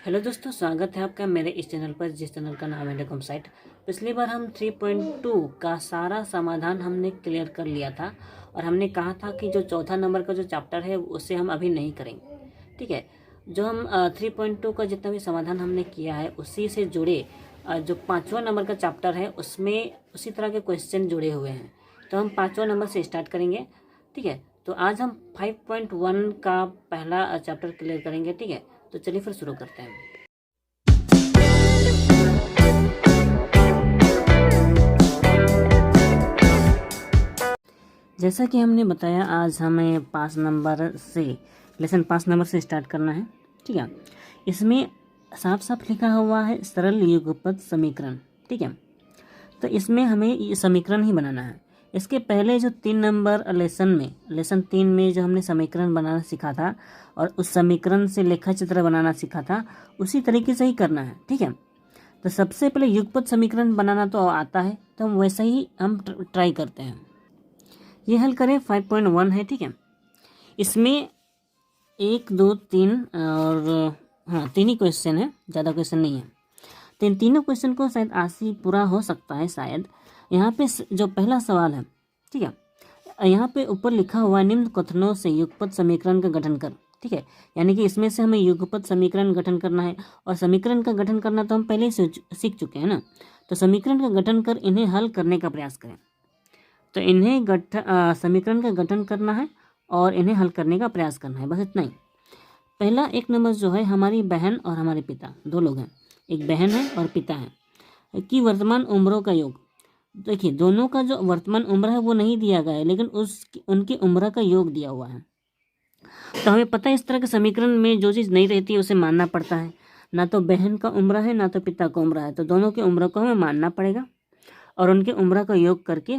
Hello दोस्तों, स्वागत है आपका मेरे इस चैनल पर, जिस चैनल का नाम है टेकम साइट। पिछली बार हम 3.2 का सारा समाधान हमने क्लियर कर लिया था और हमने कहा था कि जो चौथा नंबर का जो चैप्टर है उसे हम अभी नहीं करेंगे। ठीक है, जो हम 3.2 का जितना भी समाधान हमने किया है उसी से जुड़े जो पाँचवा नंबर का चैप्टर है उसमें उसी तरह के क्वेश्चन जुड़े हुए हैं। तो हम पाँचवा नंबर से स्टार्ट करेंगे। ठीक है, तो आज हम 5.1 का पहला चैप्टर क्लियर करेंगे। ठीक है, तो चलिए फिर शुरू करते हैं। जैसा कि हमने बताया, आज हमें 5 नंबर से स्टार्ट करना है। ठीक है, इसमें साफ साफ लिखा हुआ है सरल युगपत समीकरण। ठीक है, तो इसमें हमें ये समीकरण ही बनाना है। इसके पहले जो 3 नंबर लेसन 3 में जो हमने समीकरण बनाना सीखा था और उस समीकरण से लेखा चित्र बनाना सीखा था, उसी तरीके से ही करना है। ठीक है, तो सबसे पहले युगपत समीकरण बनाना तो आता है, तो हम वैसा ही हम ट्राई करते हैं। ये हल करें 5.1 है। ठीक है, इसमें 1 2 3 और हाँ 3 ही क्वेश्चन है, ज़्यादा क्वेश्चन नहीं है। तो इन तीनों क्वेश्चन को शायद आज ही पूरा हो सकता है शायद। यहाँ पे जो पहला सवाल है, ठीक है, यहाँ पे ऊपर लिखा हुआ निम्न कथनों से युगपत समीकरण का गठन कर। ठीक है, यानी कि इसमें से हमें युगपत समीकरण गठन करना है और समीकरण का गठन करना तो हम पहले ही सीख चुके हैं ना। तो समीकरण का गठन कर इन्हें हल करने का प्रयास करें। तो इन्हें समीकरण का गठन करना है और इन्हें हल करने का प्रयास करना है, बस इतना ही। पहला 1 नंबर जो है, हमारी बहन और हमारे पिता, दो लोग हैं, एक बहन है और पिता है, कि वर्तमान उम्रों का योग। देखिए, दोनों का जो वर्तमान उम्र है वो नहीं दिया गया है, लेकिन उनकी उम्र का योग दिया हुआ है। तो हमें पता है इस तरह के समीकरण में जो चीज़ नहीं रहती है उसे मानना पड़ता है। ना तो बहन का उम्र है ना तो पिता का उम्र है, तो दोनों की उम्र को हमें मानना पड़ेगा और उनके उम्र का योग करके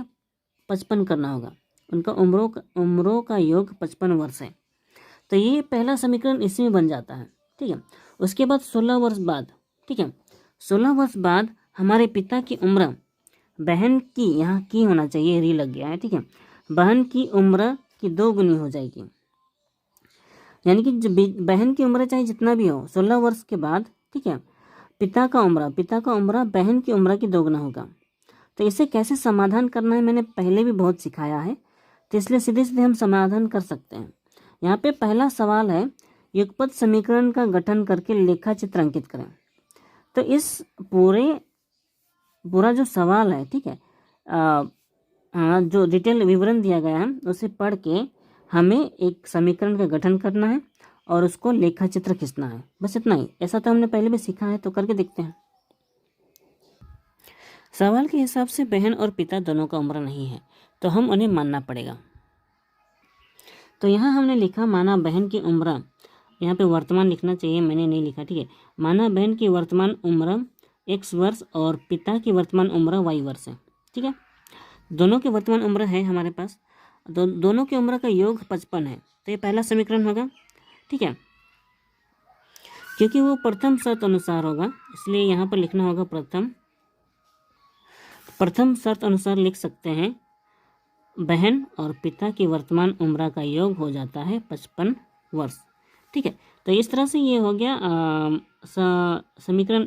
55 करना होगा। उनका उम्रों का योग 55 वर्ष है। तो ये पहला समीकरण इसी में बन जाता है। ठीक है, उसके बाद 16 वर्ष बाद, ठीक है, 16 वर्ष बाद हमारे पिता की उम्र बहन की, यहाँ की होना चाहिए, री लग गया है। ठीक है, बहन की उम्र की 2 गुनी हो जाएगी, यानी कि बहन की उम्र चाहे जितना भी हो, 16 वर्ष के बाद, ठीक है, पिता का उम्र बहन की उम्र की 2 गुना होगा। तो इसे कैसे समाधान करना है मैंने पहले भी बहुत सिखाया है, तो इसलिए सीधे सीधे हम समाधान कर सकते हैं। यहाँ पे पहला सवाल है, युगपत समीकरण का गठन करके लेखा चित्र अंकित करें। तो इस पूरा जो सवाल है, ठीक है, जो डिटेल विवरण दिया गया है उसे पढ़ के हमें एक समीकरण का गठन करना है और उसको लेखा चित्र खींचना है, बस इतना ही। ऐसा तो हमने पहले भी सीखा है, तो करके देखते हैं। सवाल के हिसाब से बहन और पिता दोनों का उम्र नहीं है, तो हम उन्हें मानना पड़ेगा। तो यहाँ हमने लिखा माना बहन की उम्र, यहाँ पे वर्तमान लिखना चाहिए, मैंने नहीं लिखा। ठीक है, माना बहन की वर्तमान उम्र x वर्ष और पिता की वर्तमान उम्र y वर्ष है। ठीक है, दोनों की वर्तमान उम्र है हमारे पास, दोनों की उम्र का योग 55 है, तो ये पहला समीकरण होगा। ठीक है, क्योंकि वो प्रथम शर्त अनुसार होगा, इसलिए यहाँ पर लिखना होगा प्रथम शर्त अनुसार लिख सकते हैं बहन और पिता की वर्तमान उम्र का योग हो जाता है 55 वर्ष। ठीक है, तो इस तरह से ये हो गया समीकरण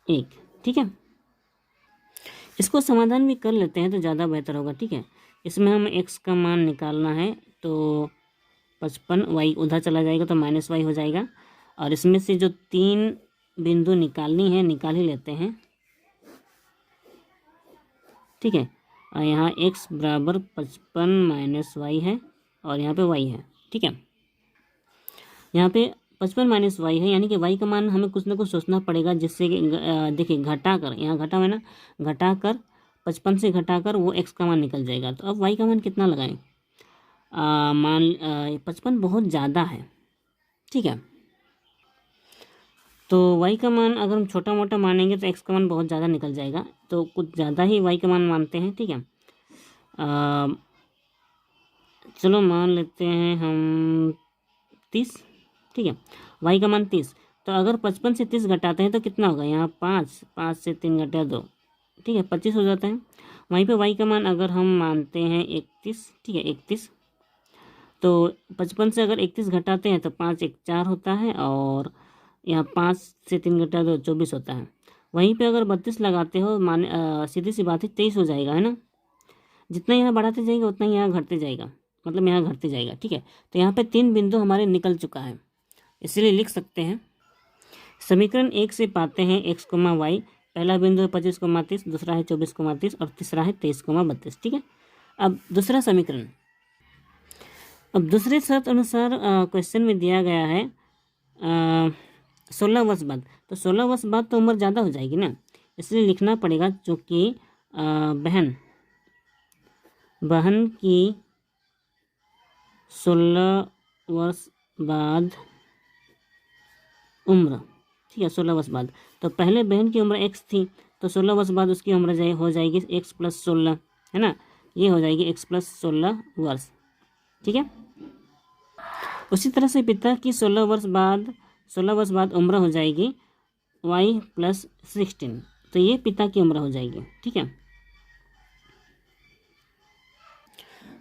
1। ठीक है, इसको समाधान भी कर लेते हैं तो ज़्यादा बेहतर होगा। ठीक है, इसमें हमें x का मान निकालना है, तो 55, y उधर चला जाएगा तो -y हो जाएगा, और इसमें से जो 3 बिंदु निकालनी है निकाल ही लेते हैं। ठीक है, और यहाँ x बराबर 55 - y है और यहाँ पे y है। ठीक है, यहाँ पे 55 - y है, यानी कि y का मान हमें कुछ ना कुछ सोचना पड़ेगा, जिससे कि देखिए घटाकर, यहाँ घटा है ना, घटाकर 55 से घटाकर वो x का मान निकल जाएगा। तो अब y का मान कितना लगाएं? 55 बहुत ज़्यादा है। ठीक है, तो y का मान अगर हम छोटा मोटा मानेंगे तो x का मान बहुत ज़्यादा निकल जाएगा, तो कुछ ज़्यादा ही y का मान मानते हैं। ठीक है, चलो मान लेते हैं हम 30। ठीक है, y का मान 30, तो अगर 55 से 30 घटाते हैं तो कितना होगा? यहाँ 5 से 3 घटा 2, ठीक है, 25 हो जाता है। वहीं पे y का मान अगर हम मानते हैं 31, ठीक है, 31, तो 55 से अगर 31 घटाते हैं तो 5 एक 4 होता है, और यहाँ 5 से 3 घटा दो 24 होता है। वहीं पे अगर 32 लगाते हो, सीधी सी बात है 23 हो जाएगा, है ना। जितना यहाँ बढ़ाते जाएंगे उतना ही यहाँ घटते जाएगा, मतलब यहाँ घटते जाएगा, ठीक है। तो यहाँ पे 3 बिंदु हमारे निकल चुका है, इसलिए लिख सकते हैं समीकरण 1 से पाते हैं x, y। पहला बिंदु है 25, 30, दूसरा है 24, 30 और तीसरा है 23, 32, ठीक है। अब दूसरा समीकरण, अब दूसरे शर्त अनुसार क्वेश्चन में दिया गया है 16 वर्ष बाद। तो 16 वर्ष बाद तो उम्र ज़्यादा हो जाएगी ना, इसलिए लिखना पड़ेगा चूँकि बहन की 16 वर्ष बाद उम्र, ठीक है, 16 वर्ष बाद। तो पहले बहन की उम्र x थी, तो 16 वर्ष बाद उसकी उम्र हो जाएगी x + 16, है ना। ये हो जाएगी x + 16 वर्ष, ठीक है। उसी तरह से पिता की 16 वर्ष बाद उम्र हो जाएगी y + 16, तो ये पिता की उम्र हो जाएगी, ठीक है।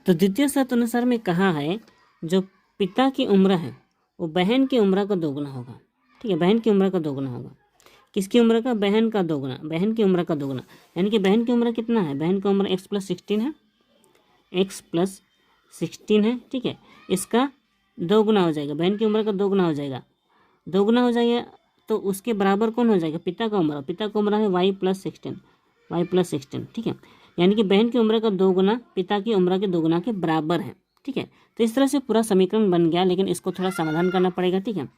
तो द्वितीय शर्त अनुसार में कहा है जो पिता की उम्र है वो बहन की उम्र का दोगुना होगा, ठीक है। बहन की उम्र का दोगुना होगा, किसकी उम्र का? बहन का दोगुना, बहन की उम्र का दोगुना। यानी कि बहन की उम्र कितना है? बहन का उम्र x + 16 है, x + 16 है, ठीक है। इसका दोगुना हो जाएगा, बहन की उम्र का दोगुना हो जाएगा, दोगुना हो जाएगा तो उसके बराबर कौन हो जाएगा? पिता का उम्र, पिता का उम्र है y + 16, y + 16, ठीक है। यानी कि बहन की उम्र का दोगुना पिता की उम्र के दोगुना के बराबर है, ठीक है। तो इस तरह से पूरा समीकरण बन गया, लेकिन इसको थोड़ा समाधान करना पड़ेगा, ठीक है।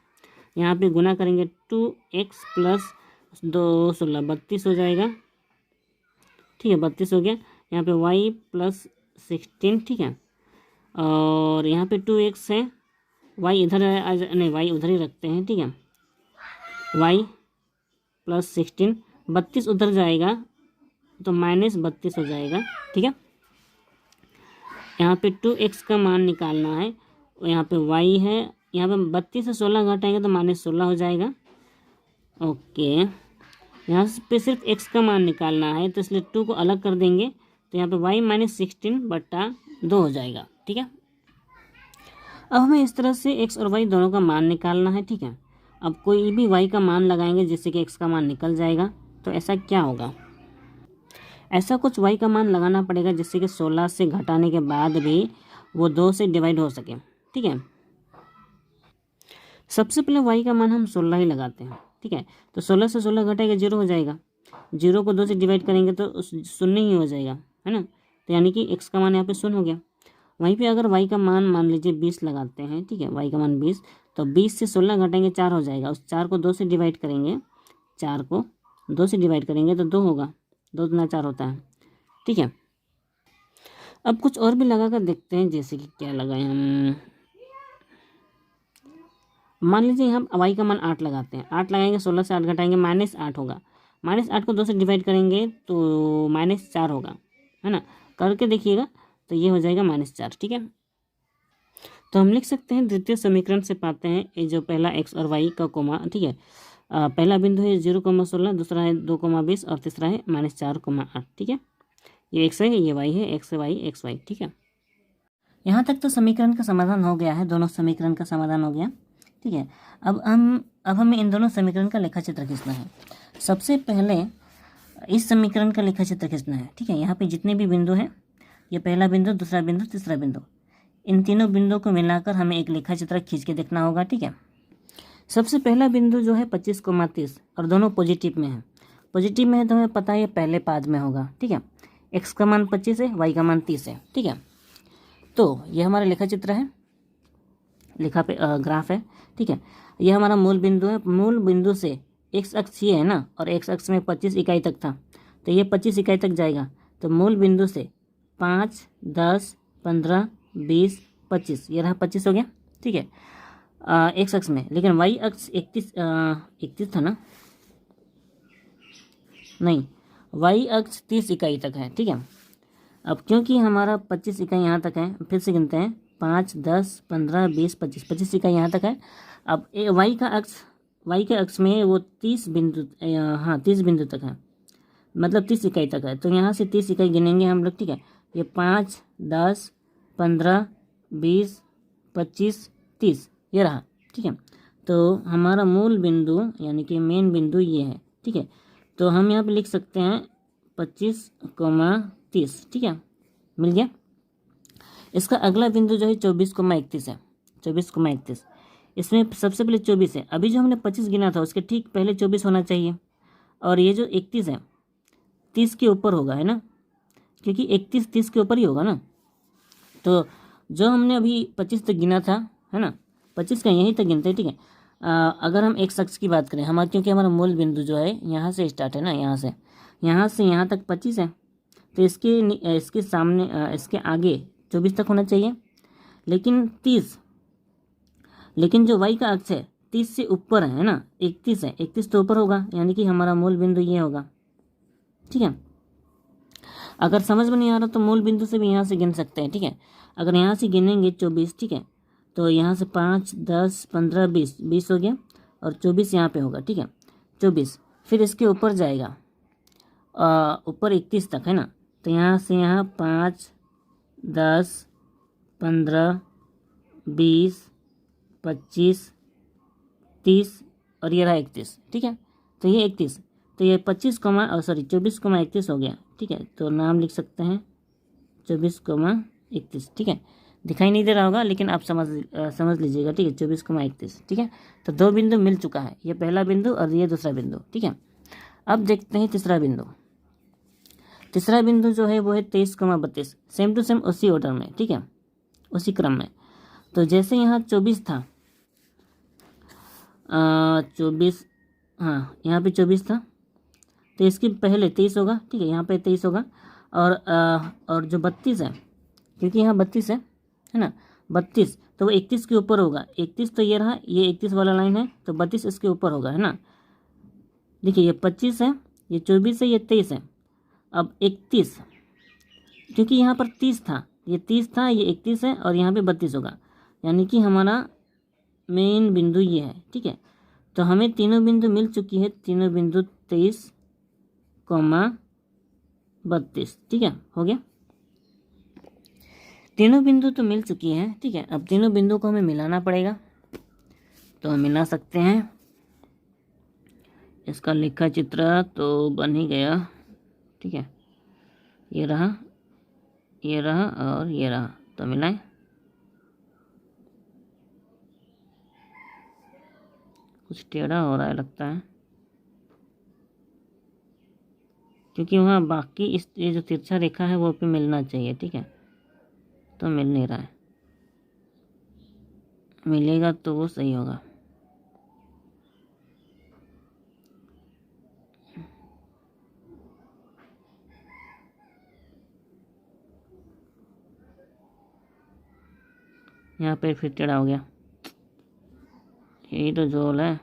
यहाँ पे गुना करेंगे 2x + 2 16 32 हो जाएगा, ठीक है, 32 हो गया। यहाँ पे y + 16, ठीक है, और यहाँ पे 2x है, y इधर नहीं y उधर ही रखते हैं, ठीक है। y + 16, 32 उधर जाएगा तो -32 हो जाएगा, ठीक है। यहाँ पे 2x का मान निकालना है, यहाँ पे y है, यहाँ पे 32 से 16 घटाएंगे तो -16 हो जाएगा, ओके। यहाँ पे सिर्फ x का मान निकालना है, तो इसलिए 2 को अलग कर देंगे, तो यहाँ पे y - 16/2 हो जाएगा, ठीक है। अब हमें इस तरह से x और y दोनों का मान निकालना है, ठीक है। अब कोई भी y का मान लगाएंगे जिससे कि x का मान निकल जाएगा, तो ऐसा क्या होगा? ऐसा कुछ y का मान लगाना पड़ेगा जिससे कि 16 से घटाने के बाद भी वो 2 से डिवाइड हो सके, ठीक है। सबसे पहले y का मान हम 16 ही लगाते हैं, ठीक है। तो 16 से 16 घटाएगा 0 हो जाएगा, 0 को 2 से डिवाइड करेंगे तो 0 ही हो जाएगा, है ना। तो यानी कि x का मान यहाँ पे 0 हो गया। वहीं पे अगर y का मान लीजिए 20 लगाते हैं, ठीक है, y का मान 20, तो 20 से 16 घटाएंगे 4 हो जाएगा, उस 4 को 2 से डिवाइड करेंगे, 4 को 2 से डिवाइड करेंगे तो 2 होगा, 2 दूना 4 होता है, ठीक है। अब कुछ और भी लगा कर देखते हैं, जैसे कि क्या लगाएं हम। मान लीजिए हम y का मान 8 लगाते हैं, 8 लगाएंगे, 16 से 8 घटाएंगे -8 होगा, -8 को 2 से डिवाइड करेंगे तो -4 होगा, है ना। करके देखिएगा तो ये हो जाएगा -4, ठीक है। तो हम लिख सकते हैं द्वितीय समीकरण से पाते हैं ये जो पहला x और y का कोमा, ठीक है। पहला बिंदु है 0,16, दूसरा है 2,20 और तीसरा है -4,8, ठीक है। ये x है, ये y है, x y x y, ठीक है। यहाँ तक तो समीकरण का समाधान हो गया है, दोनों समीकरण का समाधान हो गया, ठीक है। अब हमें इन दोनों समीकरण का लेखा चित्र खींचना है। सबसे पहले इस समीकरण का लेखा चित्र खींचना है, ठीक है। यहाँ पे जितने भी बिंदु हैं, ये पहला बिंदु, दूसरा बिंदु, तीसरा बिंदु, इन तीनों बिंदुओं को मिलाकर हमें एक लेखा चित्र खींच के देखना होगा, ठीक है। सबसे पहला बिंदु जो है 25,30 और दोनों पॉजिटिव में है, पॉजिटिव में है तो हमें पता है ये पहले पाद में होगा, ठीक है। x का मान 25 है, y का मान 30 है, ठीक है। तो ये हमारा लेखा चित्र है, लेखा पे ग्राफ है, ठीक है। ये हमारा मूल बिंदु है, मूल बिंदु से x अक्ष ये है ना, और x अक्ष में 25 इकाई तक था, तो ये 25 इकाई तक जाएगा। तो मूल बिंदु से 5, 10, 15, 20, 25, ये रहा 25 हो गया, ठीक है, x अक्ष में। लेकिन y अक्ष 31 था ना, नहीं, y अक्ष 30 इकाई तक है, ठीक है। अब क्योंकि हमारा 25 इकाई यहाँ तक है, फिर से गिनते हैं, 5, 10, 15, 20, 25, 25 इकाई यहाँ तक है। अब y के अक्ष में वो 30 बिंदु, हाँ 30 बिंदु तक है, मतलब 30 इकाई तक है। तो यहाँ से 30 इकाई गिनेंगे हम लोग, ठीक है। ये 5, 10, 15, 20, 25, 30 ये रहा, ठीक है। तो हमारा मूल बिंदु यानी कि मेन बिंदु ये है, ठीक है। तो हम यहाँ पे लिख सकते हैं 25,30, ठीक है, मिल गया। इसका अगला बिंदु जो है 24,31 है, 24,31। इसमें सबसे पहले 24 है, अभी जो हमने 25 गिना था उसके ठीक पहले 24 होना चाहिए, और ये जो 31 है 30 के ऊपर होगा, है ना, क्योंकि 31 30 के ऊपर ही होगा ना। तो जो हमने अभी 25 तक गिना था, है ना, 25 का यहीं तक गिनते हैं, ठीक है। अगर हम एक शख्स की बात करें, हमारा क्योंकि हमारा मूल बिंदु जो है यहाँ से स्टार्ट है ना, यहाँ से यहाँ तक 25 है, तो इसके सामने इसके आगे 24 तक होना चाहिए, लेकिन 30, लेकिन जो y का अक्ष है 30 से ऊपर है ना, 31 है, 31 तो ऊपर होगा, यानी कि हमारा मूल बिंदु ये होगा, ठीक है। अगर समझ में नहीं आ रहा तो मूल बिंदु से भी यहाँ से गिन सकते हैं, ठीक है। अगर यहाँ से गिनेंगे 24, ठीक है, तो यहाँ से 5, 10, 15, 20 हो गया, और 24 यहाँ पे होगा, ठीक है, 24। फिर इसके ऊपर जाएगा ऊपर 31 तक, है ना, तो यहाँ से यहाँ 5, 10, 15, 20, 25, 30 और ये रहा 31, ठीक है। तो ये 31, तो ये 24,31 हो गया, ठीक है। तो नाम लिख सकते हैं 24,31, ठीक है। दिखाई नहीं दे रहा होगा लेकिन आप समझ लीजिएगा, ठीक है, 24,31, ठीक है। तो दो बिंदु मिल चुका है, ये पहला बिंदु और ये दूसरा बिंदु, ठीक है। अब देखते हैं तीसरा बिंदु। तीसरा बिंदु जो है वो है 23,32, सेम टू सेम उसी ऑर्डर में, ठीक है, उसी क्रम में। तो जैसे यहाँ 24 था, 24, हाँ यहाँ पे 24 था, तो इसके पहले 23 होगा, ठीक है, यहाँ पे 23 होगा, और जो 32 है, क्योंकि यहाँ 32 है ना, 32, तो वो 31 के ऊपर होगा। 31 तो ये रहा, ये 31 वाला लाइन है, तो 32 इसके ऊपर होगा, है ना। देखिए ये 25 है, ये 24 है, ये 23 है। अब 31, क्योंकि यहाँ पर 30 था, ये 30 था, ये 31 है, और यहाँ पे 32 होगा, यानी कि हमारा मेन बिंदु ये है, ठीक है। तो हमें तीनों बिंदु मिल चुकी है, तीनों बिंदु 23,32, ठीक है, हो गया। तीनों बिंदु तो मिल चुकी है, ठीक है। अब तीनों बिंदु को हमें मिलाना पड़ेगा, तो हम मिला सकते हैं। इसका लेखा चित्र तो बन ही गया, ठीक है, ये रहा और ये रहा, तो मिलाएं। कुछ टेढ़ा हो रहा है लगता है, क्योंकि वहाँ बाकी ये जो तिरछा रेखा है वो पे मिलना चाहिए, ठीक है, तो मिल नहीं रहा है। मिलेगा तो वो सही होगा। यहाँ पे फिर टेढ़ा हो गया, यही तो जोल है,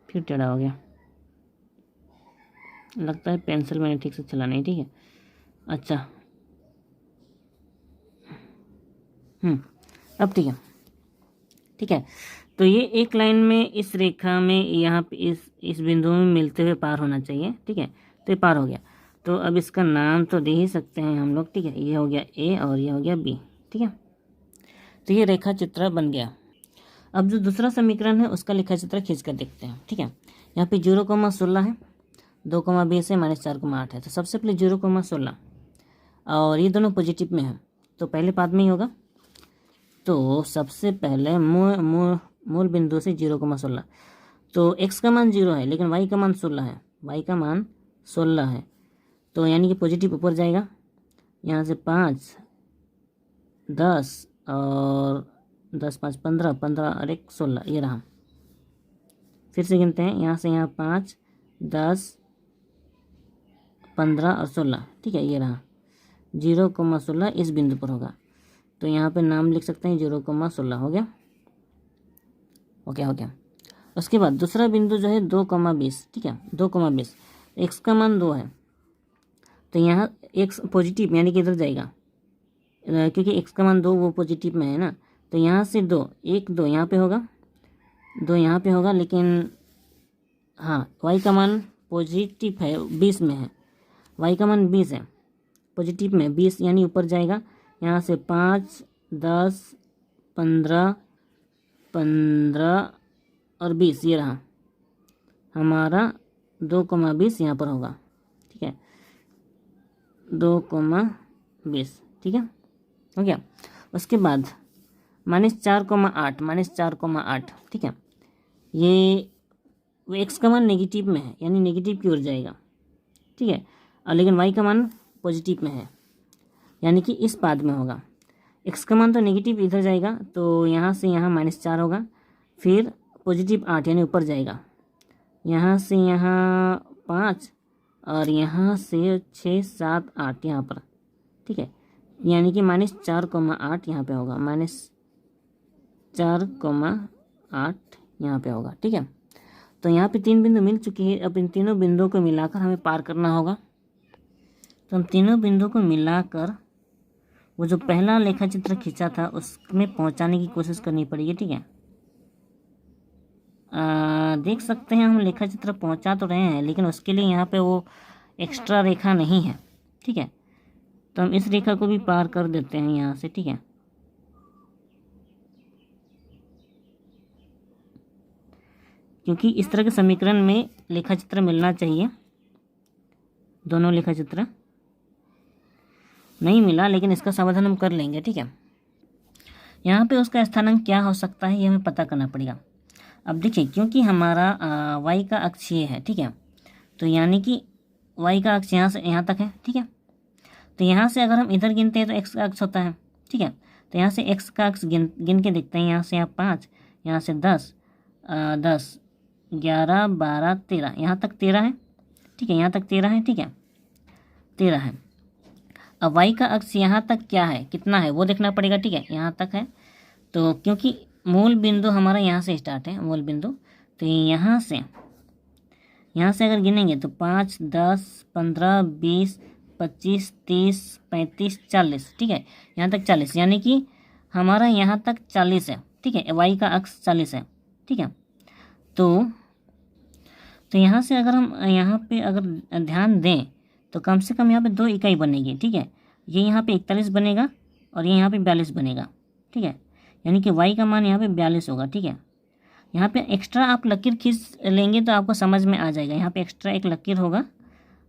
फिर टेढ़ा हो गया। लगता है पेंसिल मैंने ठीक से चला नहीं, ठीक है। अच्छा, अब ठीक है, ठीक है। तो ये एक लाइन में इस रेखा में यहाँ पे इस बिंदु में मिलते हुए पार होना चाहिए, ठीक है। तो ये पार हो गया, तो अब इसका नाम तो दे ही सकते हैं हम लोग, ठीक है। ये हो गया ए और ये हो गया बी, ठीक है। तो ये रेखा चित्र बन गया। अब जो दूसरा समीकरण है उसका लेखा चित्र खींच कर देखते हैं, ठीक है। यहाँ पे 0,16 है, 2,20 है, -4,8 है। तो सबसे पहले 0,16, और ये दोनों पॉजिटिव में है, तो पहले पाद में ही होगा। तो सबसे पहले मूल बिंदु से 0,16, तो x का मान 0 है, लेकिन y का मान 16 है, y का मान 16 है, तो यानी कि पॉजिटिव ऊपर जाएगा। यहाँ से 5, 10 और 10, 5, 15, 15 और 1, 16, ये रहा। फिर से गिनते हैं, यहाँ से यहाँ 5, 10, 15 और 16, ठीक है, ये रहा। 0,16 इस बिंदु पर होगा, तो यहाँ पे नाम लिख सकते हैं 0,16, हो गया, ओके, हो गया। उसके बाद दूसरा बिंदु जो है 2,20, ठीक है, 2,20, x का मान 2 है, तो यहाँ x पॉजिटिव यानी कि इधर जाएगा, क्योंकि x का मान 2 वो पॉजिटिव में है ना, तो यहाँ से 2, 1, 2 यहाँ पे होगा, 2 यहाँ पे होगा, लेकिन हाँ y का मान पॉजिटिव है, 20 में है, y का मान 20 है, पॉजिटिव में 20 यानी ऊपर जाएगा। यहाँ से 5, 10, 15, 15 और 20 ये रहा हमारा 2,20 यहाँ पर होगा। ठीक है, 2,20 ठीक है, हो गया। उसके बाद -4,8 -4,8 ठीक है, ये एक्स का मान नेगेटिव में है यानी नेगेटिव की ओर जाएगा। ठीक है, और लेकिन वाई का मान पॉजिटिव में है यानी कि इस पाद में होगा। एक्स का मान तो नेगेटिव इधर जाएगा तो यहाँ से यहाँ -4 होगा, फिर +8 यानी ऊपर जाएगा, यहाँ से यहाँ 5 और यहाँ से 6, 7, 8 यहाँ पर। ठीक है, यानी कि -4,8 यहाँ पे होगा, -4,8 यहाँ पे होगा। ठीक है, तो यहाँ पे 3 बिंदु मिल चुकी है। अब इन तीनों बिंदुओं को मिलाकर हमें पार करना होगा। तो हम तीनों बिंदुओं को मिलाकर वो जो पहला लेखा चित्र खींचा था उसमें पहुँचाने की कोशिश करनी पड़ेगी। ठीक है, देख सकते हैं हम लेखा चित्र पहुँचा तो रहे हैं, लेकिन उसके लिए यहाँ पे वो एक्स्ट्रा रेखा नहीं है। ठीक है, तो हम इस रेखा को भी पार कर देते हैं यहाँ से। ठीक है, क्योंकि इस तरह के समीकरण में लेखा चित्र मिलना चाहिए। दोनों लेखा चित्र नहीं मिला, लेकिन इसका समाधान हम कर लेंगे। ठीक है, यहाँ पे उसका स्थानांक क्या हो सकता है ये हमें पता करना पड़ेगा। अब देखिए, क्योंकि हमारा वाई का अक्ष ये है। ठीक है, तो यानी कि वाई का अक्ष यहाँ से यहाँ तक है। ठीक है, तो यहाँ से अगर हम इधर गिनते हैं तो एक्स का अक्ष होता है। ठीक है, तो यहाँ से एक्स का अक्ष गिन के देखते हैं। यहाँ से यहाँ 5, यहाँ से 10, 10, 11, 12, 13, यहाँ तक 13 है। ठीक है, यहाँ तक 13 है। ठीक है, 13 है। अब वाई का अक्ष यहाँ तक क्या है, कितना है वो देखना पड़ेगा। ठीक है, यहाँ तक है, तो क्योंकि मूल बिंदु हमारा यहाँ से स्टार्ट है, मूल बिंदु, तो यहाँ से अगर गिनेंगे तो 5, 10, 15, 20, 25, 30, 35, 40। ठीक है, यहाँ तक 40, यानी कि हमारा यहाँ तक 40 है। ठीक है, वाई का अक्ष 40 है। ठीक है, तो यहाँ से अगर हम यहाँ पे अगर ध्यान दें तो कम से कम यहाँ पे 2 इकाई बनेगी। ठीक है, ये यहाँ पे 41 बनेगा और ये यहाँ पे 42 बनेगा। ठीक है, यानी कि वाई का मान यहाँ पे 42 होगा। ठीक है, यहाँ पे एक्स्ट्रा आप लकीर खींच लेंगे तो आपको समझ में आ जाएगा। यहाँ पे एक्स्ट्रा एक लकीर होगा,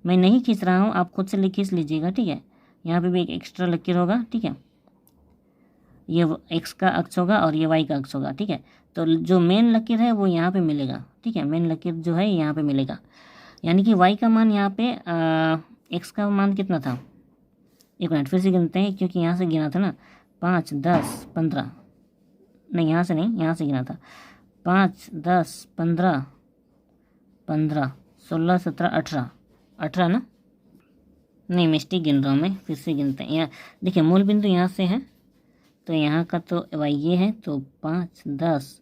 मैं नहीं खींच रहा हूँ, आप खुद से खींच लीजिएगा। ठीक है, यहाँ पे भी एक एक्स्ट्रा लकीर होगा। ठीक है, ये एक्स का अक्ष होगा और ये वाई का अक्ष होगा। ठीक है, तो जो मेन लकीर है वो यहाँ पे मिलेगा। ठीक है, मेन लकीर जो है यहाँ पे मिलेगा, यानी कि वाई का मान यहाँ पे एक्स का मान कितना था, एक मिनट फिर से गिनते हैं क्योंकि यहाँ से गिना था ना, 5, 10, 15, नहीं यहाँ से नहीं, यहाँ से गिना था 5, 10, 15, 15, 16, 17, 18, 18 ना, नहीं मिस्टेक गिन रहा हूँ मैं, फिर से गिनते हैं। यहाँ देखिए, मूल बिंदु यहाँ से है तो यहाँ का तो वाई ये है, तो 5, 10,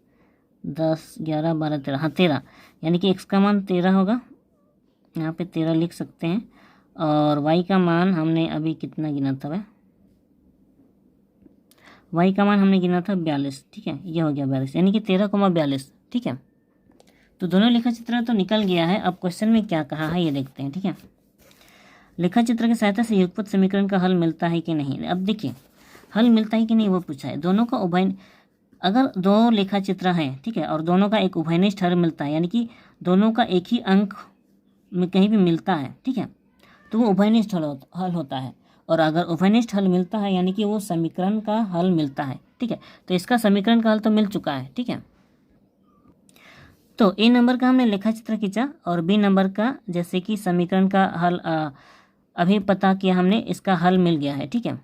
10, 11, 12, 13, हाँ 13, यानी कि एक्स का मान 13 होगा, यहाँ पे 13 लिख सकते हैं। और वाई का मान हमने अभी कितना गिना था वह, वाई का मान हमने गिना था 42। ठीक है, ये हो गया 42, यानी कि 13,42। ठीक है, तो दोनों लेखा चित्र तो निकल गया है। अब क्वेश्चन में क्या कहा है ये देखते हैं। ठीक है, लेखा चित्र की सहायता से युगपत समीकरण का हल मिलता है कि नहीं। अब देखिए, हल मिलता है कि नहीं वो पूछा है। दोनों का उभय, अगर दो लेखा चित्र हैं, ठीक है, और दोनों का एक उभयनिष्ठ हल मिलता है, यानी कि दोनों का एक ही अंक में कहीं भी मिलता है, ठीक है, तो वो उभयनिष्ठ हल होता है। और अगर उभयनिष्ठ हल मिलता है यानी कि वो समीकरण का हल मिलता है। ठीक है, तो इसका समीकरण का हल तो मिल चुका है। ठीक है, तो ए नंबर का हमने लेखा चित्र खींचा और बी नंबर का जैसे कि समीकरण का हल अभी पता किया हमने, इसका हल मिल गया है। ठीक है,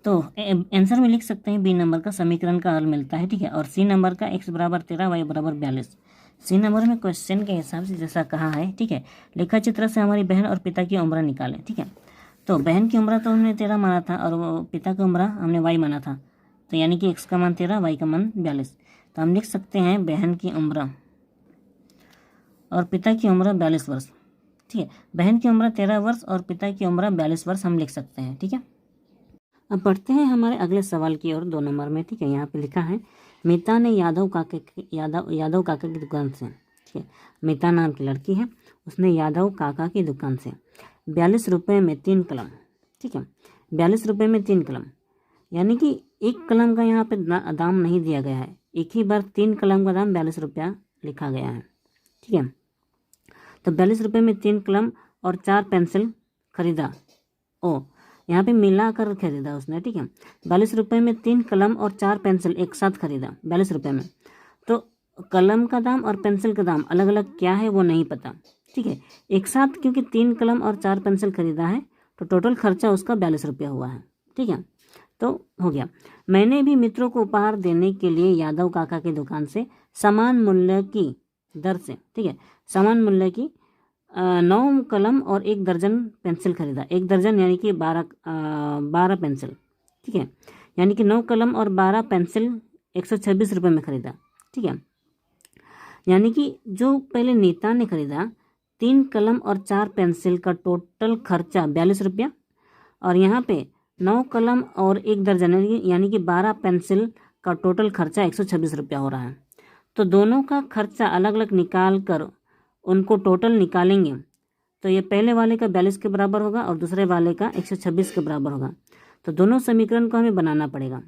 तो आंसर में लिख सकते हैं बी नंबर का समीकरण का हल मिलता है। ठीक है, और सी नंबर का x बराबर 13, y बराबर 42। सी नंबर में क्वेश्चन के हिसाब से जैसा कहा है, ठीक है, लेखा चित्र से हमारी बहन और पिता की उम्र निकालें। ठीक है, तो बहन की उम्र तो हमने 13 माना था और वो पिता की उम्र हमने y माना था, तो यानी कि x का मान 13, y का मान 42। तो हम लिख सकते हैं बहन की उम्र और पिता की उम्र 42 वर्ष। ठीक है, बहन की उम्र 13 वर्ष और पिता की उम्र 42 वर्ष हम लिख सकते हैं। ठीक है, अब बढ़ते हैं हमारे अगले सवाल की ओर 2 नंबर में। ठीक है, यहाँ पे लिखा है मीता ने यादव काका की दुकान से, ठीक है, मीता नाम की लड़की है, उसने यादव काका की दुकान से 42 रुपये में 3 कलम, ठीक है, ₹42 में 3 कलम, यानी कि एक कलम का यहाँ पे दाम नहीं दिया गया है, एक ही बार 3 कलम का दाम ₹42 लिखा गया है। ठीक है, तो ₹42 में 3 कलम और 4 पेंसिल खरीदा। यहाँ पे मिला कर खरीदा उसने। ठीक है, ₹42 में 3 कलम और 4 पेंसिल एक साथ खरीदा ₹42 में। तो कलम का दाम और पेंसिल का दाम अलग अलग क्या है वो नहीं पता। ठीक है, एक साथ क्योंकि 3 कलम और 4 पेंसिल खरीदा है तो टोटल खर्चा उसका ₹42 हुआ है। ठीक है, तो हो गया। मैंने भी मित्रों को उपहार देने के लिए यादव काका की दुकान से समान मूल्य की दर से, ठीक है, समान मूल्य की 9 कलम और 1 दर्जन पेंसिल खरीदा। 1 दर्जन यानी कि 12 पेंसिल। ठीक है, यानी कि 9 कलम और 12 पेंसिल ₹126 में खरीदा। ठीक है, यानी कि जो पहले नीता ने खरीदा 3 कलम और 4 पेंसिल का टोटल खर्चा ₹42 और यहाँ पे 9 कलम और 1 दर्जन यानी कि 12 पेंसिल का टोटल खर्चा ₹126 हो रहा है। तो दोनों का खर्चा अलग अलग निकाल कर उनको टोटल निकालेंगे तो ये पहले वाले का 42 के बराबर होगा और दूसरे वाले का 126 के बराबर होगा। तो दोनों समीकरण को हमें बनाना पड़ेगा।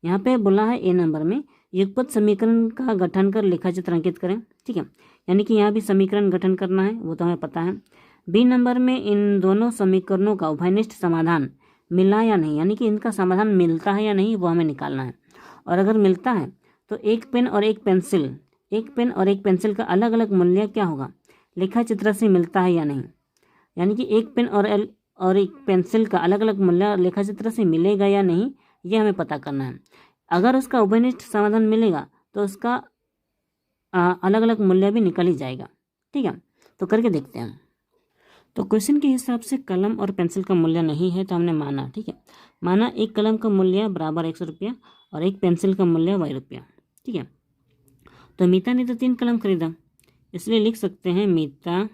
यहाँ पे बोला है ए नंबर में युगपत समीकरण का गठन कर लेखाचित्र अंकित करें। ठीक है, यानी कि यहाँ भी समीकरण गठन करना है, वो तो हमें पता है। बी नंबर में इन दोनों समीकरणों का उभयनिष्ठ समाधान मिला या नहीं, यानी कि इनका समाधान मिलता है या नहीं वो हमें निकालना है। और अगर मिलता है तो एक पेन और एक पेंसिल का अलग अलग मूल्य क्या होगा, लेखा चित्र से मिलता है या नहीं, यानी कि एक पेन और एक पेंसिल का अलग अलग मूल्य लेखा चित्र से मिलेगा या नहीं ये हमें पता करना है। अगर उसका उभयनिष्ठ समाधान मिलेगा तो उसका अलग अलग मूल्य भी निकल ही जाएगा। ठीक है, तो करके देखते हैं। तो क्वेश्चन के हिसाब से कलम और पेंसिल का मूल्य नहीं है तो हमने माना। ठीक है, माना एक कलम का मूल्य बराबर ₹100 और एक पेंसिल का मूल्य ₹Y। ठीक है, तो मीता ने तो 3 कलम खरीदा, इसलिए लिख सकते हैं मीता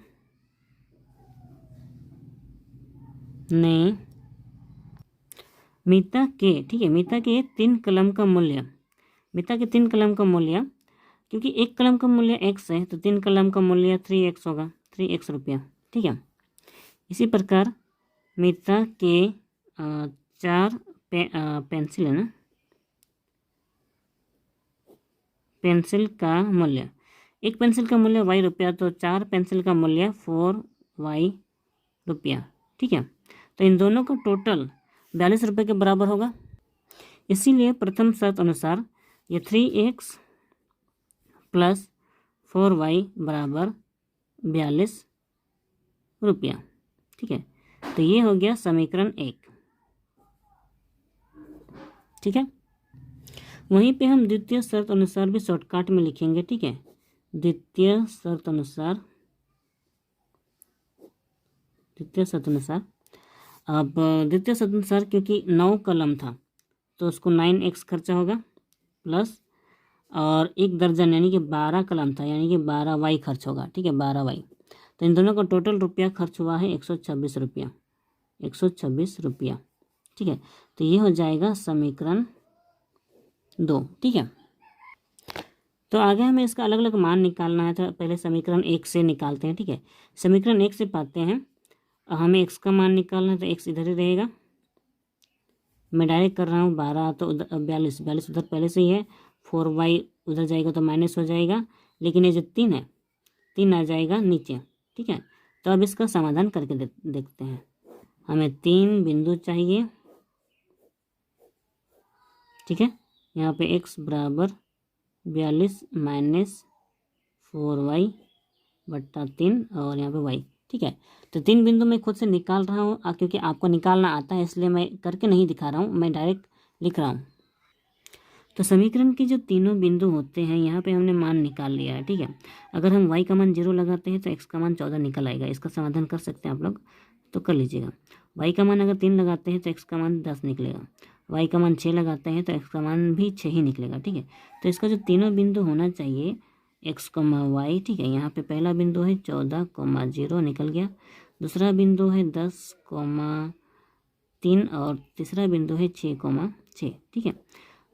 के 3 कलम का मूल्य, क्योंकि एक कलम का मूल्य x है तो 3 कलम का मूल्य 3x होगा, ₹3। ठीक है, इसी प्रकार मीता के 4 पेंसिल है ना, पेंसिल का मूल्य, एक पेंसिल का मूल्य ₹Y तो 4 पेंसिल का मूल्य ₹4Y। ठीक है, तो इन दोनों का टोटल ₹42 के बराबर होगा। इसीलिए प्रथम शर्त अनुसार ये 3x + 4y बराबर ₹42। ठीक है, तो ये हो गया समीकरण 1। ठीक है, वहीं पे हम द्वितीय शर्त अनुसार भी शॉर्टकट में लिखेंगे। ठीक है, द्वितीय शर्त अनुसार क्योंकि 9 कलम था तो उसको 9x खर्चा होगा प्लस और 1 दर्जन यानी कि 12 कलम था यानी कि 12y खर्च होगा। ठीक है, 12y, तो इन दोनों का टोटल रुपया खर्च हुआ है ₹126। ठीक है, तो ये हो जाएगा समीकरण 2। ठीक है, तो आगे हमें इसका अलग अलग मान निकालना है तो पहले समीकरण 1 से निकालते हैं। ठीक है, समीकरण 1 से पाते हैं हमें x का मान निकालना है तो x इधर ही रहेगा। मैं डायरेक्ट कर रहा हूँ 12 तो 42 उधर पहले से ही है, 4y उधर जाएगा तो माइनस हो जाएगा, लेकिन ये जो 3 है 3 आ जाएगा नीचे। ठीक है, तो अब इसका समाधान करके देखते हैं। हमें 3 बिंदु चाहिए। ठीक है, यहाँ पे x बराबर 42 - 4y/3 और यहाँ पे y। ठीक है, तो 3 बिंदु मैं खुद से निकाल रहा हूँ क्योंकि आपको निकालना आता है इसलिए मैं करके नहीं दिखा रहा हूँ, मैं डायरेक्ट लिख रहा हूँ। तो समीकरण के जो तीनों बिंदु होते हैं यहाँ पे हमने मान निकाल लिया है। ठीक है, अगर हम y का मान 0 लगाते हैं तो x का मान 14 निकल आएगा। इसका समाधान कर सकते हैं आप लोग, तो कर लीजिएगा। y का मान अगर 3 लगाते हैं तो x का मान 10 निकलेगा, y का मान 6 लगाते हैं तो x का मान भी 6 ही निकलेगा। ठीक है, तो इसका जो तीनों बिंदु होना चाहिए x, y। ठीक है, यहाँ पे पहला बिंदु है 14,0 निकल गया, दूसरा बिंदु है 10,3 और तीसरा बिंदु है 6,6। ठीक है,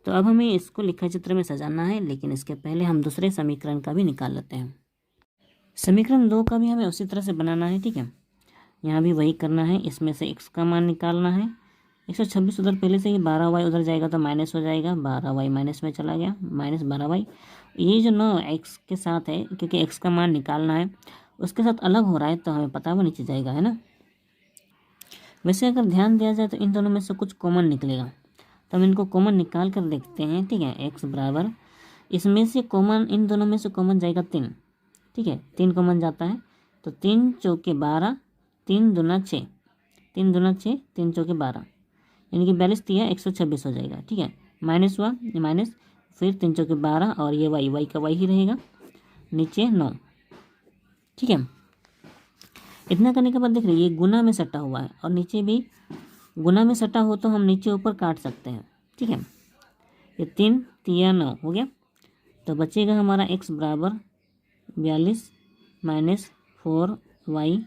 तो अब हमें इसको लेखा चित्र में सजाना है, लेकिन इसके पहले हम दूसरे समीकरण का भी निकाल लेते हैं। समीकरण 2 का भी हमें उसी तरह से बनाना है। ठीक है, यहाँ भी वही करना है, इसमें से x का मान निकालना है, 126 उधर पहले से ही 12y उधर जाएगा तो माइनस हो जाएगा, 12y माइनस में चला गया, माइनस 12y। ये जो 9x के साथ है, क्योंकि x का मान निकालना है, उसके साथ अलग हो रहा है तो हमें पता भी नीचे जाएगा, है ना। वैसे अगर ध्यान दिया जाए तो इन दोनों में से कुछ कॉमन निकलेगा, तो हम इनको कॉमन निकाल कर देखते हैं। ठीक है, x बराबर, इसमें से कॉमन, इन दोनों में से कॉमन जाएगा 3। ठीक है, 3 कॉमन जाता है तो 3 चौके 12, 3 दूना 6, 3 दूना 6, 3 चौके 12, यानी कि 42 तिया 126 हो जाएगा। ठीक है, माइनस हुआ, माइनस, फिर 3 चौके 12 और ये y का y ही रहेगा, नीचे 9। ठीक है, इतना करने के बाद देख रहे ये गुना में सटा हुआ है और नीचे भी गुना में सटा हो तो हम नीचे ऊपर काट सकते हैं। ठीक है, ये 3 तिया 9 हो गया, तो बचेगा हमारा x बराबर 42 माइनस 4y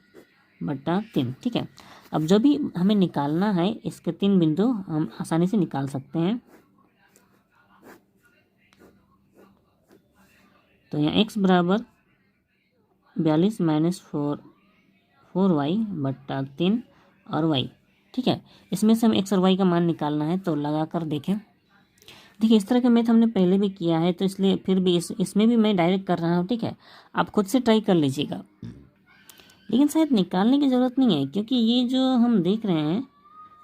बटा 3। ठीक है, अब जो भी हमें निकालना है इसके 3 बिंदु हम आसानी से निकाल सकते हैं। तो यहाँ x बराबर 42 माइनस 4y बटा 3 और y। ठीक है, इसमें से हम x और y का मान निकालना है, तो लगा कर देखें। देखिए, इस तरह का मैथ हमने पहले भी किया है, तो इसलिए फिर भी इसमें भी मैं डायरेक्ट कर रहा हूँ। ठीक है, आप खुद से ट्राई कर लीजिएगा, लेकिन शायद निकालने की ज़रूरत नहीं है, क्योंकि ये जो हम देख रहे हैं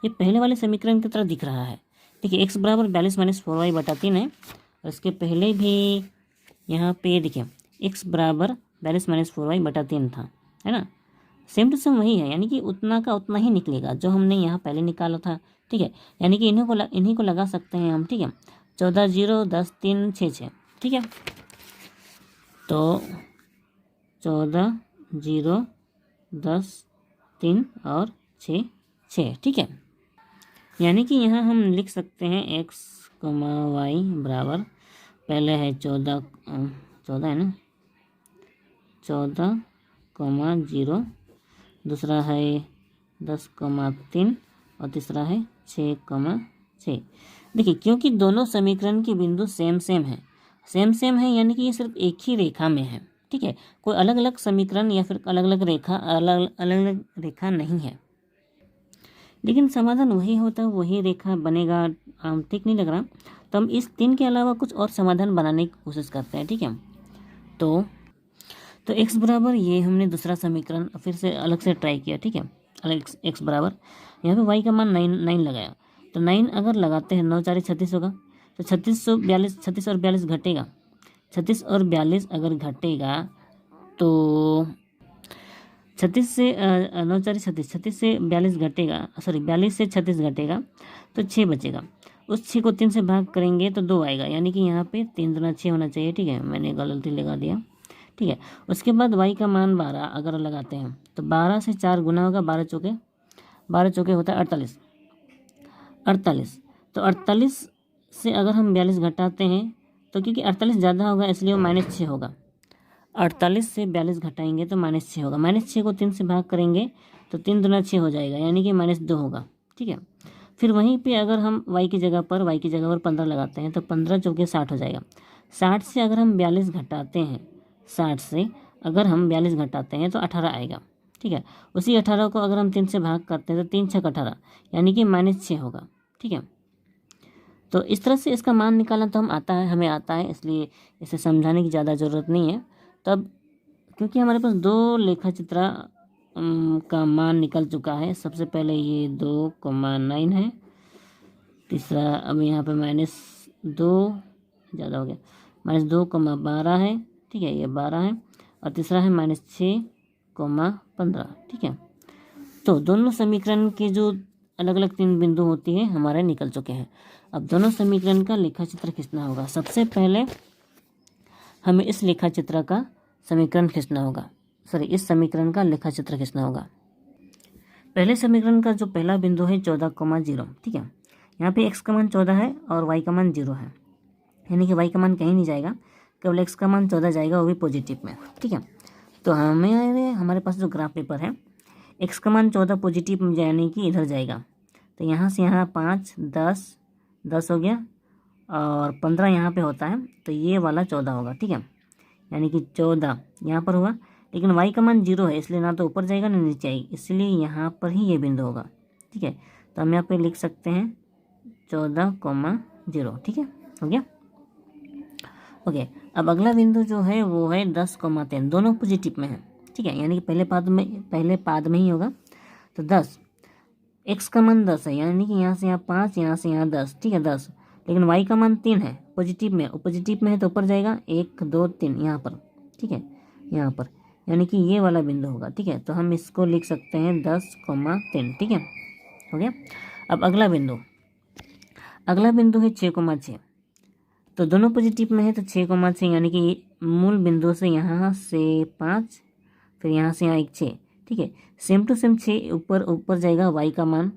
ये पहले वाले समीकरण की तरह दिख रहा है। देखिए, x बराबर 42 माइनस 4y बटा 3 है, और इसके पहले भी यहाँ पे देखिए x बराबर 42 माइनस 4y बटा 3 था, है ना। सेम टू सेम वही है, यानी कि उतना का उतना ही निकलेगा जो हमने यहाँ पहले निकाला था। ठीक है, यानी कि इन्हीं को लगा सकते हैं हम। ठीक है, 14 0 10 3 6 6। ठीक है, तो 14 0 10 3 और 6 6। ठीक है, यानी कि यहाँ हम लिख सकते हैं x, y बराबर, पहले है 14 है ना, 14, 0, दूसरा है 10, 3 और तीसरा है 6, 6। देखिए, क्योंकि दोनों समीकरण के बिंदु सेम सेम है, यानी कि ये सिर्फ एक ही रेखा में है। ठीक है, कोई अलग अलग समीकरण या फिर अलग अलग रेखा नहीं है, लेकिन समाधान वही होता है, वही रेखा बनेगा। ठीक नहीं लग रहा, तो हम इस 3 के अलावा कुछ और समाधान बनाने की कोशिश करते हैं। ठीक है, तो x बराबर, ये हमने दूसरा समीकरण फिर से अलग से ट्राई किया। ठीक है, अलग x बराबर, यहाँ पे y का मान 9 लगाया, तो 9 अगर लगाते हैं 9 4 36 होगा, तो 36 और 42 घटेगा, 36 और 42 अगर घटेगा तो 36 से 9 4 36, 36 से 42 घटेगा, सॉरी 42 से 36 घटेगा तो 6 बचेगा। उस 6 को 3 से भाग करेंगे तो 2 आएगा, यानी कि यहाँ पे 3 दूना 6 होना चाहिए। ठीक है, मैंने गलती लगा दिया। ठीक है, उसके बाद y का मान 12 अगर लगाते हैं तो 12 से 4 गुना होगा, 12 चौके होता है 48। तो 48 से अगर हम 42 घटाते हैं तो क्योंकि 48 ज़्यादा होगा इसलिए वो -6 होगा, 48 से 42 घटाएंगे तो -6 होगा, -6 को 3 से भाग करेंगे तो 3 दूना 6 हो जाएगा, यानी कि -2 होगा। ठीक है, फिर वहीं पे अगर हम y की जगह पर 15 लगाते हैं तो 15 चौके 60 हो जाएगा। 60 से अगर हम 42 घटाते हैं, 60 से अगर हम 42 घटाते हैं तो 18 आएगा। ठीक है, उसी 18 को अगर हम 3 से भाग करते हैं तो 3 6 18, यानी कि -6 होगा। ठीक है, तो इस तरह से इसका मान निकालना तो हमें आता है, इसलिए इसे समझाने की ज़्यादा ज़रूरत नहीं है। तब क्योंकि हमारे पास 2 लेखा चित्र का मान निकल चुका है, सबसे पहले ये 2,9 है, तीसरा अब यहाँ पे -2 ज़्यादा हो गया, -2,12 है। ठीक है, ये 12 है, और तीसरा है -6,15। ठीक है, तो दोनों समीकरण के जो अलग अलग 3 बिंदु होती है हमारे निकल चुके हैं। अब दोनों समीकरण का लेखा चित्र खींचना होगा। सबसे पहले हमें इस लेखा चित्र का समीकरण खींचना होगा, इस समीकरण का लेखा चित्र खींचना होगा। पहले समीकरण का जो पहला बिंदु है 14,0। ठीक है, यहाँ पे x का मान 14 है और y का मान 0 है, यानी कि y का मान कहीं नहीं जाएगा, केवल x का मान 14 जाएगा, वो भी पॉजिटिव में। ठीक है, तो हमारे पास जो ग्राफ पेपर है, x का मान 14 पॉजिटिव में यानी कि इधर जाएगा, तो यहाँ से यहाँ 5 10 हो गया, और 15 यहाँ पे होता है, तो ये वाला 14 होगा। ठीक है, यानी कि 14 यहाँ पर हुआ, लेकिन y का मान 0 है, इसलिए ना तो ऊपर जाएगा ना नीचे आएगी, इसलिए यहाँ पर ही ये बिंदु होगा। ठीक है, तो हम यहाँ पे लिख सकते हैं 14,0, ठीक है, हो गया। ओके, अब अगला बिंदु जो है वो है 10,3, दोनों पॉजिटिव में है, ठीक है, यानी कि पहले पाद में ही होगा। तो 10, x का मान 10 है, यानी कि यहाँ से यहाँ 5, यहाँ से यहाँ 10, ठीक है 10, लेकिन y का मान 3 है, पॉजिटिव में, पॉजिटिव में है तो ऊपर जाएगा 1 2 3 यहाँ पर, ठीक है, यहाँ पर, यानी कि ये वाला बिंदु होगा, ठीक है। तो हम इसको लिख सकते हैं 10,3, ठीक है, हो गया। अब अगला बिंदु है 6,6, तो दोनों पॉजिटिव में है तो 6,6, यानी कि मूल बिंदु से यहाँ से 5, फिर यहाँ से यहाँ 1 6, ठीक है, सेम टू सेम 6 ऊपर जाएगा y का मान,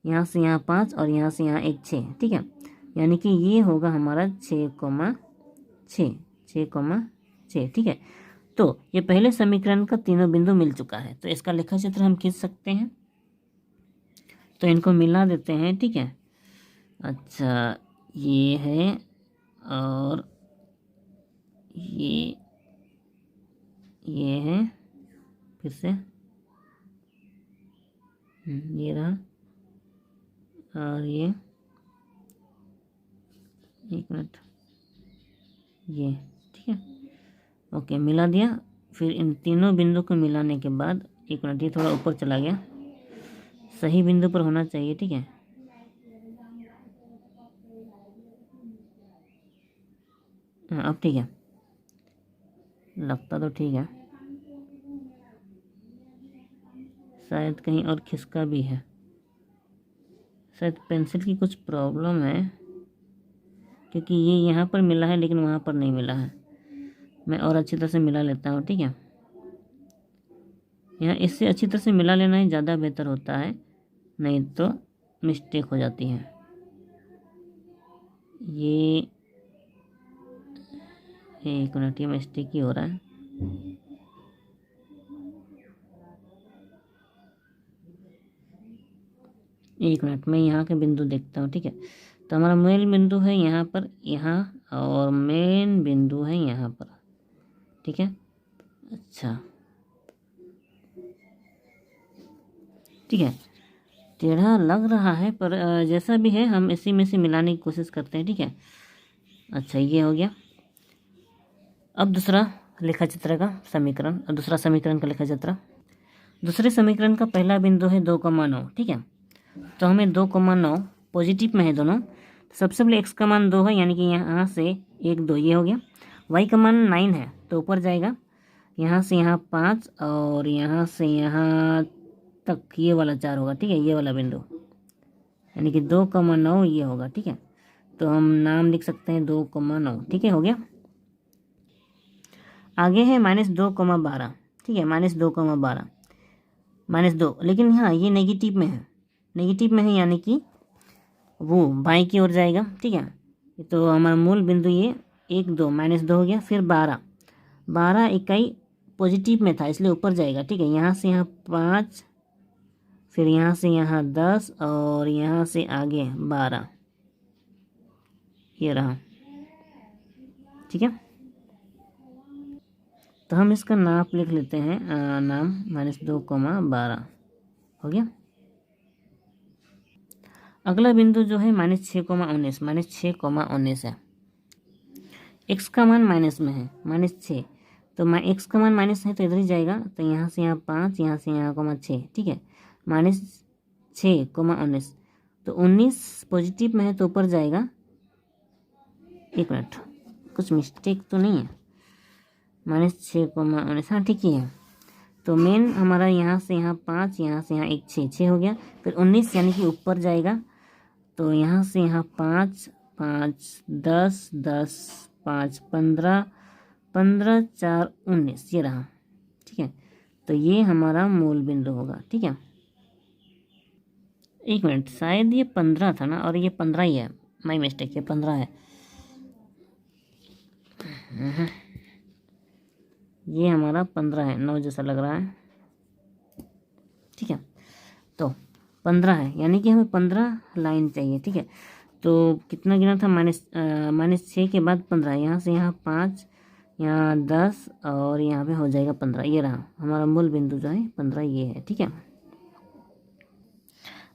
यहाँ से यहाँ 5 और यहाँ से यहाँ 1 6, ठीक है, यानी कि ये होगा हमारा 6,6, ठीक है। तो ये पहले समीकरण का तीनों बिंदु मिल चुका है, तो इसका लेखा चित्र हम खींच सकते हैं, तो इनको मिला देते हैं, ठीक है। अच्छा, ये है और ये है, फिर से ये रहा और ये, एक मिनट, ये, ठीक है, ओके, मिला दिया। फिर इन तीनों बिंदु को मिलाने के बाद, एक मिनट, ये थोड़ा ऊपर चला गया, सही बिंदु पर होना चाहिए, ठीक है, हाँ अब ठीक है, लगता तो ठीक है, शायद कहीं और खिसका भी है, शायद पेंसिल की कुछ प्रॉब्लम है, क्योंकि ये यहाँ पर मिला है लेकिन वहाँ पर नहीं मिला है। मैं और अच्छी तरह से मिला लेता हूँ, ठीक है, यहाँ इससे अच्छी तरह से मिला लेना ही ज़्यादा बेहतर होता है, नहीं तो मिस्टेक हो जाती है। ये एक मिनट, ये मिस्टेक ही हो रहा है, एक मिनट, मैं यहाँ के बिंदु देखता हूँ, ठीक है। तो हमारा मेन बिंदु है यहाँ पर, यहाँ, और मेन बिंदु है यहाँ पर, ठीक है। अच्छा, ठीक है, टेढ़ा लग रहा है पर जैसा भी है हम इसी में से मिलाने की कोशिश करते हैं, ठीक है। अच्छा, ये हो गया। अब दूसरा लेखा चित्र का समीकरण, दूसरा समीकरण का लेखा चित्र, दूसरे समीकरण का पहला बिंदु है 2,9, ठीक है। तो हमें 2,9 पॉजिटिव में है दोनों, सबसे पहले x का मान 2 है, यानी कि यहाँ से 1 2, ये हो गया। y का मान 9 है तो ऊपर जाएगा, यहाँ से यहाँ 5 और यहाँ से यहाँ तक ये वाला 4 होगा, ठीक है, ये वाला बिंदु, यानी कि 2,9 ये होगा, ठीक है। तो हम नाम लिख सकते हैं 2,9, ठीक है, हो गया। आगे है -2,12, ठीक है, -2,12, -2, लेकिन हाँ ये नेगेटिव में है, यानी कि वो बाईं की ओर जाएगा, ठीक है। तो हमारा मूल बिंदु ये 1 2 -2 हो गया। फिर 12 इकाई पॉजिटिव में था इसलिए ऊपर जाएगा, ठीक है, यहाँ से यहाँ 5, फिर यहाँ से यहाँ 10 और यहाँ से आगे 12, ये रहा, ठीक है। तो हम इसका नाप लिख लेते हैं, नाम -2,12 हो गया। अगला बिंदु जो है -6,19 है, x का मान माइनस में है, -6, तो x का मान माइनस है तो इधर ही जाएगा, तो यहाँ से यहाँ 5, यहाँ से यहाँ 6, ठीक है, -6,19, तो 19 पॉजिटिव में है तो ऊपर जाएगा, एक मिनट, कुछ मिस्टेक तो नहीं है, -6,19, हाँ ठीक ही है। तो मेन हमारा यहाँ से यहाँ 5, यहाँ से यहाँ 1 6 हो गया, फिर 19 यानी कि ऊपर जाएगा, तो यहाँ से यहाँ 5 5 10 10 5 15 15 4 19, ये रहा, ठीक है। तो ये हमारा मूल बिंदु होगा, ठीक है। एक मिनट, शायद ये 15 था ना, और ये 15 ही है, माई मिस्टेक, ये 15 है, ये हमारा 15 है, 9 जैसा लग रहा है, ठीक है। तो 15 है, यानी कि हमें 15 लाइन चाहिए, ठीक है। तो कितना गिना था, -6 के बाद 15, यहाँ से यहाँ 5, यहाँ 10 और यहाँ पे हो जाएगा 15, ये रहा हमारा मूल बिंदु जो है 15, ये है, ठीक है।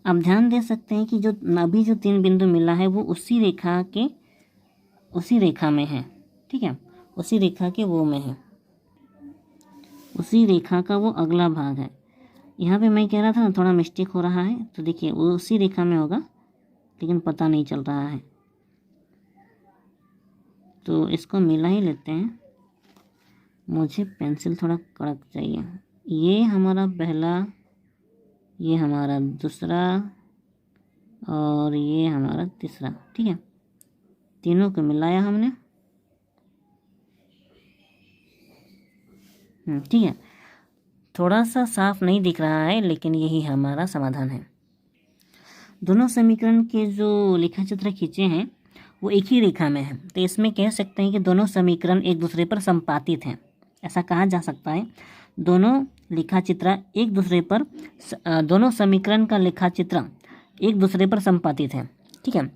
आप ध्यान दे सकते हैं कि जो अभी जो 3 बिंदु मिला है वो उसी रेखा में है, ठीक है, उसी रेखा के वो में है, उसी रेखा का वो अगला भाग है। यहाँ पे मैं कह रहा था ना थोड़ा मिस्टेक हो रहा है, तो देखिए वो उसी रेखा में होगा लेकिन पता नहीं चल रहा है, तो इसको मिला ही लेते हैं। मुझे पेंसिल थोड़ा कड़क चाहिए। ये हमारा पहला, ये हमारा दूसरा और ये हमारा तीसरा, ठीक है, तीनों को मिलाया हमने, ठीक है। थोड़ा सा साफ नहीं दिख रहा है लेकिन यही हमारा समाधान है। दोनों समीकरण के जो लेखा चित्र खींचे हैं वो एक ही रेखा में है, तो इसमें कह सकते हैं कि दोनों समीकरण एक दूसरे पर संपातित हैं, ऐसा कहा जा सकता है। दोनों लेखा चित्र एक दूसरे पर, दोनों समीकरण का लेखा चित्र एक दूसरे पर संपातित है, ठीक है।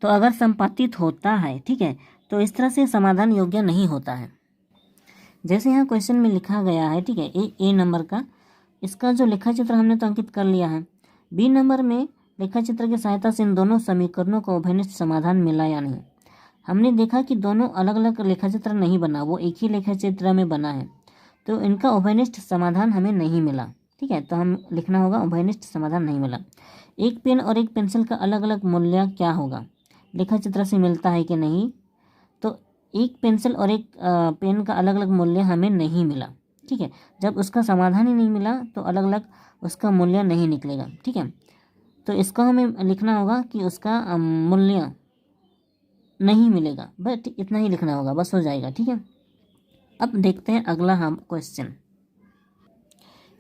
तो अगर संपातित होता है, ठीक है, तो इस तरह से समाधान योग्य नहीं होता है। जैसे यहाँ क्वेश्चन में लिखा गया है, ठीक है, ए नंबर का, इसका जो लेखा चित्र हमने तो अंकित कर लिया है। बी नंबर में लेखा चित्र की सहायता से इन दोनों समीकरणों का उभयनिष्ठ समाधान मिला या नहीं। हमने देखा कि दोनों अलग अलग लेखा चित्र नहीं बना, वो एक ही लेखा चित्र में बना है, तो इनका उभयनिष्ठ समाधान हमें नहीं मिला, ठीक है। तो हम लिखना होगा उभयनिष्ठ समाधान नहीं मिला। एक पेन और एक पेंसिल का अलग अलग मूल्य क्या होगा, लेखा चित्र से मिलता है कि नहीं, तो एक पेंसिल और एक पेन का अलग अलग मूल्य हमें नहीं मिला, ठीक है। जब उसका समाधान ही नहीं मिला तो अलग अलग उसका मूल्य नहीं निकलेगा, ठीक है। तो इसको हमें लिखना होगा कि उसका मूल्य नहीं मिलेगा, बस इतना ही लिखना होगा, बस हो जाएगा, ठीक है। अब देखते हैं अगला हम क्वेश्चन।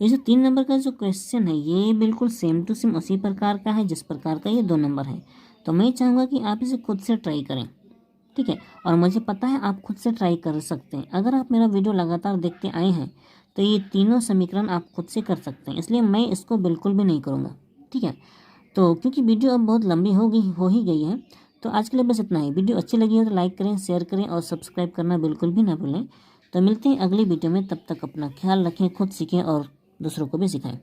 ये जो 3 नंबर का जो क्वेश्चन है ये बिल्कुल सेम टू सेम उसी प्रकार का है जिस प्रकार का ये 2 नंबर है। तो मैं चाहूँगा कि आप इसे खुद से ट्राई करें, ठीक है, और मुझे पता है आप खुद से ट्राई कर सकते हैं। अगर आप मेरा वीडियो लगातार देखते आए हैं तो ये तीनों समीकरण आप खुद से कर सकते हैं, इसलिए मैं इसको बिल्कुल भी नहीं करूँगा, ठीक है। तो क्योंकि वीडियो अब बहुत लंबी हो ही गई है, तो आज के लिए बस इतना ही। वीडियो अच्छी लगी हो तो लाइक करें, शेयर करें और सब्सक्राइब करना बिल्कुल भी ना भूलें। तो मिलते हैं अगली वीडियो में, तब तक अपना ख्याल रखें, खुद सीखें और दूसरों को भी सिखाएं।